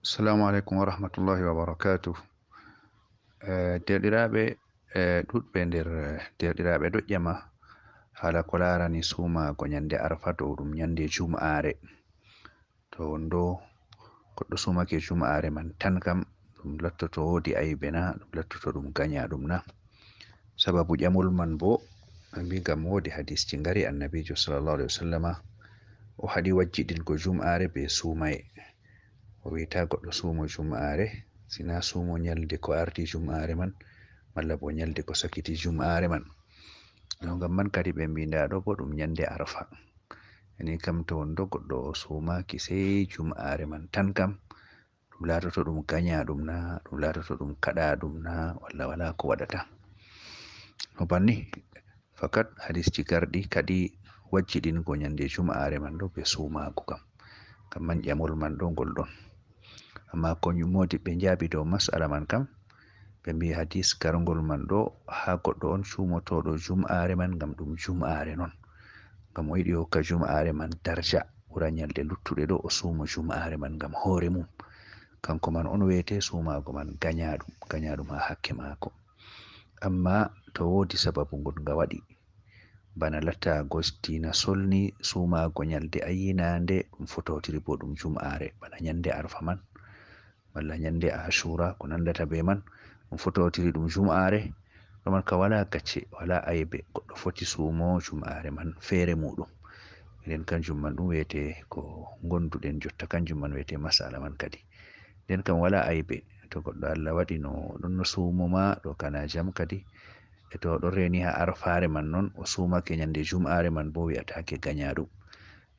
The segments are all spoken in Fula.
Assalamu alaikum wa rahmatullahi wa barakatuh. Derɗiraaɓe ɗuɗɓe nder derɗiraaɓe doƴƴama hala ko larani sumago nyande arfa dow ɗum nyande jum'are. To wondo goɗɗo sumake jum'are man tan kam ɗum lattoto wodi aibe na, ɗum lattoto ɗum ganya ɗum na. Sababu ƴamol man bo mbi ngam wodi hadisji ngari annabijo sallallahu alaihi wasallama o haɗi wajjidingo jum'are be sumaye. O wita goɗɗo sumo jum'are sina sumo nyalde ko ardi jum'are man malla bo nyalde ko sakiti jum'are man. Ngam man kadi ɓe mbi nda ɗo bo ɗum nyande arfa. Ni kam to wondo goɗɗo o sumaki sai jum'are man tan kam ɗum latoto ɗum ganya ɗum na, ɗum latoto ɗum kaɗa ɗum na, walla wala ko waɗata. No banni fakat hadisji garɗi kadi wajjidingo nyande jum'are man ɗo be sumago kam. Ngam man ƴamol man ɗo ngol ɗon. Amma ko modi ɓe njaabi dow mas'ala man kam ɓe mbi hadis garngol man ɗo ha goɗɗo on sumotoɗo jum'are man ngam ɗum jum'are non, ngam o yiɗi hokka jum'are man darja ɓura nyalde luttuɗe ɗo o sumo jum'are man ngam hore mum, kanko man on wiyete sumago man ganyaɗum ha hakke mako. Amma to wodi sababu ngol nga waɗi bana latta gostina solni sumago nyalde ayinande ɗum fototiri bo ɗum jum'are bana nyande arfa man walla nyande ashura ko nandata be man ɗum fototiri ɗum jum'are ɗo man ka wala gacce wala aibe, goɗɗo foti sumo jum'are man fere muɗum. Nden kanjum man ɗum wiyete ko gonduɗen jotta, kanjum man wiyete masala man kadi. Nden kam wala aibe to goɗɗo Allah waɗi no ɗon no sumo ma ɗo kana jam kadi e to ɗon reni ha arfare man non o sumake nyande jum'are man bo wi'atake ganyaɗum.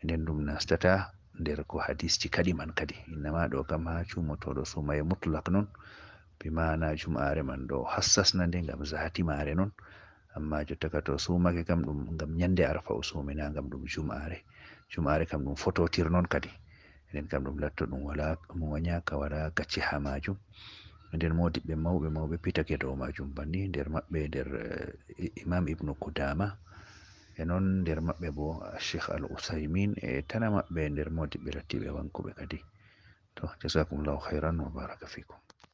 Nden ɗum nastata nder ko hadisji kadi man kadi innama ɗo kam ha cumotoɗo sumaye mutlak non, bi mana jum'are man ɗo hassasna nde ngam zati mare non. Amma jotta ka to sumake kam ɗum ngam nyande arfa o sumina ngam ɗum jum'are kam ɗum fototir non kadi. Nden kam ɗum latto ɗum wala ɗum wanyaka wala gacce ha majum. Nden modiɓɓe mauɓe pitake dow majum banni, nder maɓɓe nder imam ibnu Qudama e non nder maɓɓe bo Sheikh al Usaimin e tana maɓɓe nder modiɓɓe lattiɓe wankuɓe kadi. To jazakumullahu khairan wa baraka fikum.